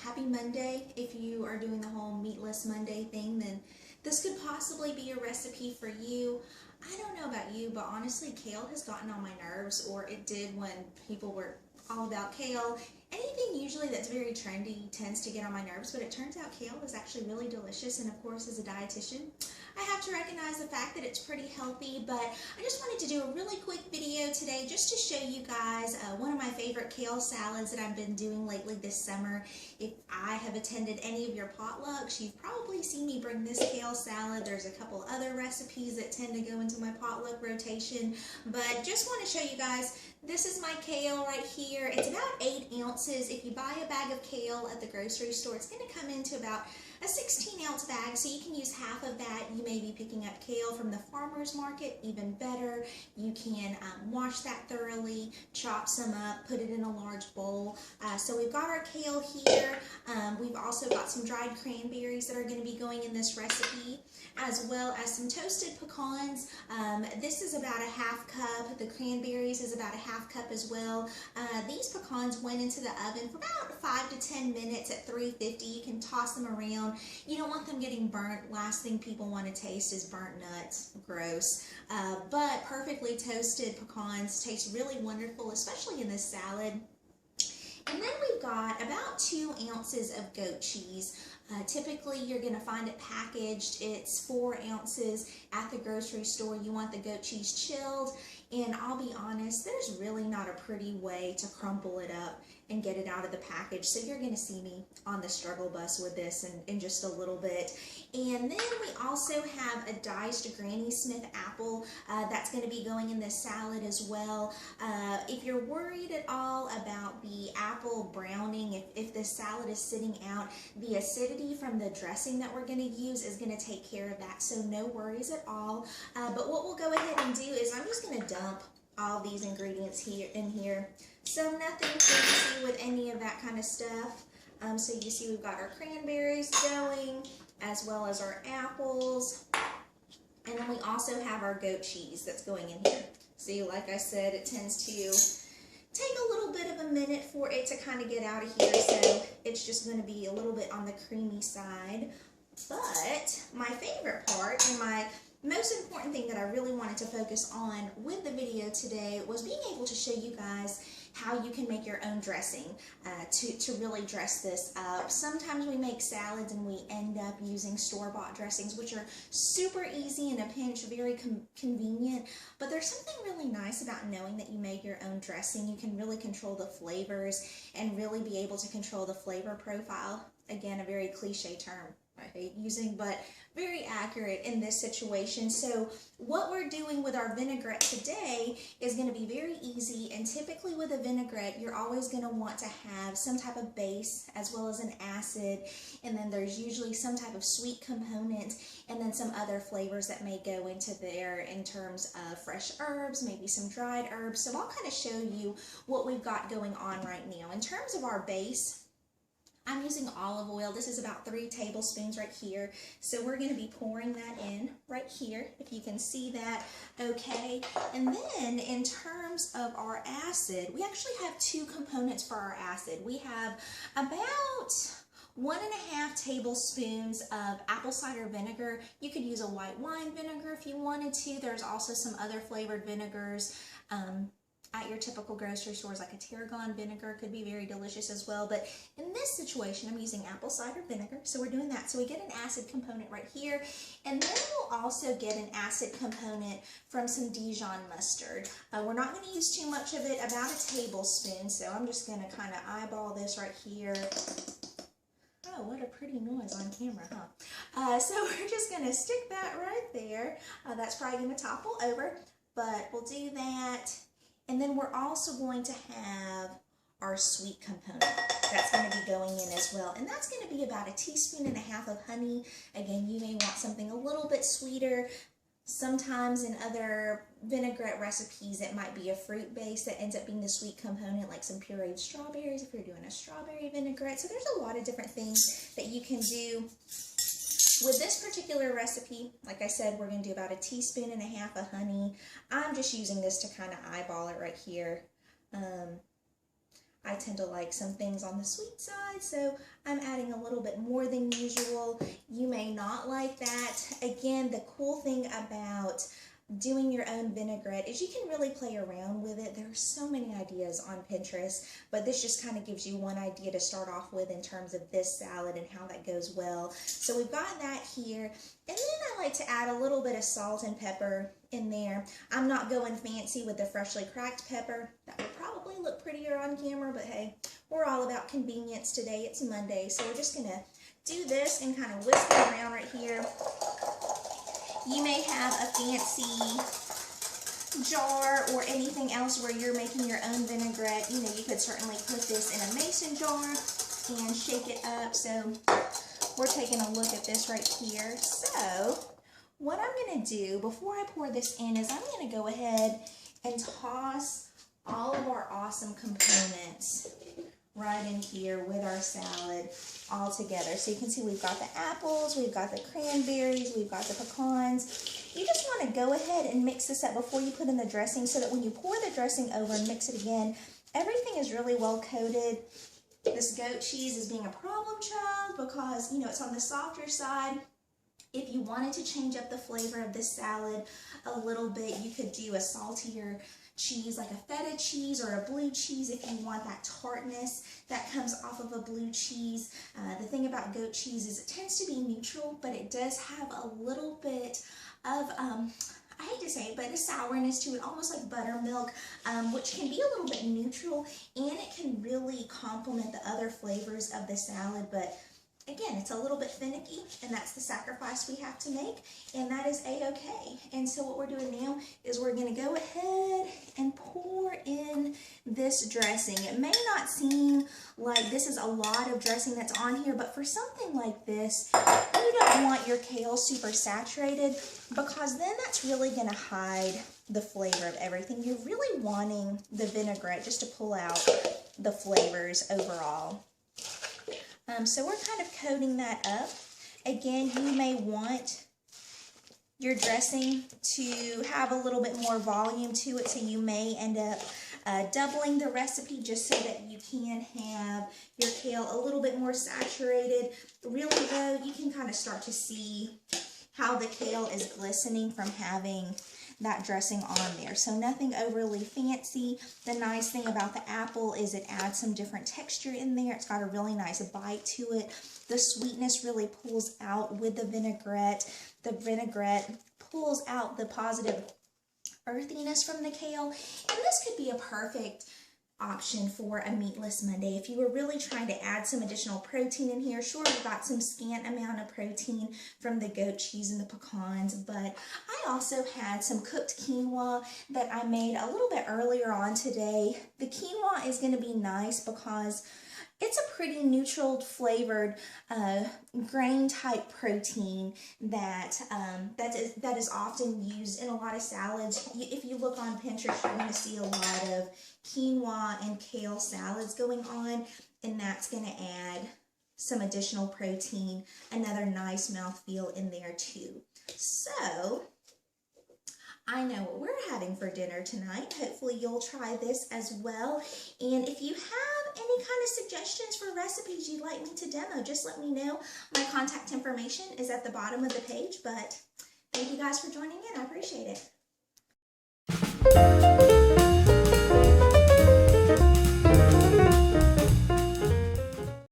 Happy Monday. If you are doing the whole meatless Monday thing, then this could possibly be a recipe for you. I don't know about you, but honestly, kale has gotten on my nerves, or it did when people were all about kale. Anything usually that's very trendy tends to get on my nerves, but it turns out kale is actually really delicious, and of course, as a dietitian, I have to recognize the fact that it's pretty healthy. But I just wanted to do a really quick video today just to show you guys one of my favorite kale salads that I've been doing lately this summer. If I have attended any of your potlucks, you've probably seen me bring this kale salad. There's a couple other recipes that tend to go into my potluck rotation, but just want to show you guys, this is my kale right here. It's about 8 ounces. If you buy a bag of kale at the grocery store, it's going to come into about a 16-ounce bag, so you can use half of that. You may be picking up kale from the farmer's market, even better. You can wash that thoroughly, chop some up, put it in a large bowl. So we've got our kale here. We've also got some dried cranberries that are going to be going in this recipe, as well as some toasted pecans. This is about a half cup. The cranberries is about a half cup as well. These pecans went into the oven for about 5 to 10 minutes at 350. You can toss them around. You don't want them getting burnt. Last thing people want to taste is burnt nuts. Gross. But perfectly toasted pecans taste really wonderful, especially in this salad. And then we've got about 2 ounces of goat cheese. Typically, you're going to find it packaged. It's 4 ounces at the grocery store. You want the goat cheese chilled. And I'll be honest, there's really not a pretty way to crumble it up and get it out of the package. So you're going to see me on the struggle bus with this in just a little bit. And then we also have a diced Granny Smith apple that's going to be going in this salad as well. If you're worried at all about the apple browning, if this salad is sitting out, the acidity from the dressing that we're going to use is going to take care of that. So no worries at all. But what we'll go ahead and do is I'm just going to dump all these ingredients here. So nothing fancy with any of that kind of stuff. So you see we've got our cranberries going, as well as our apples. And then we also have our goat cheese that's going in here. See, like I said, it tends to take a little bit of a minute for it to kind of get out of here. So it's just going to be a little bit on the creamy side. But my favorite part, and my most important thing that I really wanted to focus on with the video today, was being able to show you guys how you can make your own dressing to really dress this up. Sometimes we make salads and we end up using store-bought dressings, which are super easy in a pinch, very convenient, but there's something really nice about knowing that you made your own dressing. You can really control the flavors and really be able to control the flavor profile. Again, a very cliche term I hate using, but very accurate in this situation. So what we're doing with our vinaigrette today is going to be very easy, and typically with a vinaigrette you're always going to want to have some type of base as well as an acid, and then there's usually some type of sweet component, and then some other flavors that may go into there in terms of fresh herbs, maybe some dried herbs. So I'll kind of show you what we've got going on right now. In terms of our base, I'm using olive oil. This is about 3 tablespoons right here. So we're going to be pouring that in right here, if you can see that okay. And then in terms of our acid, we actually have 2 components for our acid. We have about 1.5 tablespoons of apple cider vinegar. You could use a white wine vinegar if you wanted to. There's also some other flavored vinegars at your typical grocery stores, like a tarragon vinegar could be very delicious as well. But in this situation, I'm using apple cider vinegar, so we're doing that. So we get an acid component right here, and then we'll also get an acid component from some Dijon mustard. We're not going to use too much of it, about a tablespoon, so I'm just going to kind of eyeball this right here. Oh, what a pretty noise on camera, huh? So we're just going to stick that right there. That's probably going to topple over, but we'll do that. And then we're also going to have our sweet component that's going to be going in as well. And that's going to be about 1.5 teaspoons of honey. Again, you may want something a little bit sweeter. Sometimes in other vinaigrette recipes, it might be a fruit base that ends up being the sweet component, like some pureed strawberries if you're doing a strawberry vinaigrette. So there's a lot of different things that you can do. With this particular recipe, like I said, we're going to do about 1.5 teaspoons of honey. I'm just using this to kind of eyeball it right here. I tend to like some things on the sweet side, so I'm adding a little bit more than usual. You may not like that. Again, the cool thing about doing your own vinaigrette is you can really play around with it. There are so many ideas on Pinterest, but this just kind of gives you one idea to start off with in terms of this salad and how that goes well. So we've got that here, and then I like to add a little bit of salt and pepper in there. I'm not going fancy with the freshly cracked pepper. That would probably look prettier on camera, but hey, we're all about convenience today. It's Monday, so we're just gonna do this and kind of whisk it around right here. You may have a fancy jar or anything else where you're making your own vinaigrette. You know, you could certainly put this in a mason jar and shake it up. So we're taking a look at this right here. So what I'm going to do before I pour this in is I'm going to go ahead and toss all of our awesome components right in here with our salad all together. So you can see we've got the apples, we've got the cranberries, we've got the pecans. You just want to go ahead and mix this up before you put in the dressing so that when you pour the dressing over and mix it again, everything is really well coated. This goat cheese is being a problem child because, you know, it's on the softer side. If you wanted to change up the flavor of this salad a little bit, you could do a saltier cheese like a feta cheese or a blue cheese if you want that tartness that comes off of a blue cheese. The thing about goat cheese is it tends to be neutral, but it does have a little bit of, I hate to say it, but a sourness to it, almost like buttermilk, which can be a little bit neutral, and it can really complement the other flavors of the salad. But again, it's a little bit finicky, and that's the sacrifice we have to make, and that is a-okay. And so what we're doing now is we're going to go ahead and pour in this dressing. It may not seem like this is a lot of dressing that's on here, but for something like this, you don't want your kale super saturated because then that's really going to hide the flavor of everything. You're really wanting the vinaigrette just to pull out the flavors overall. So we're kind of coating that up. Again, you may want your dressing to have a little bit more volume to it, so you may end up doubling the recipe just so that you can have your kale a little bit more saturated. Really though, you can kind of start to see how the kale is glistening from having that dressing on there. So nothing overly fancy. The nice thing about the apple is it adds some different texture in there. It's got a really nice bite to it. The sweetness really pulls out with the vinaigrette. The vinaigrette pulls out the positive earthiness from the kale. And this could be a perfect option for a meatless Monday. If you were really trying to add some additional protein in here, sure, we've got some scant amount of protein from the goat cheese and the pecans, but I also had some cooked quinoa that I made a little bit earlier on today. The quinoa is going to be nice because it's a pretty neutral flavored grain type protein that that is often used in a lot of salads. If you look on Pinterest, you're going to see a lot of quinoa and kale salads going on, and that's going to add some additional protein, another nice mouthfeel in there too. So I know what we're having for dinner tonight. Hopefully you'll try this as well. And if you have any kind of suggestions for recipes you'd like me to demo, just let me know. My contact information is at the bottom of the page, but thank you guys for joining in. I appreciate it.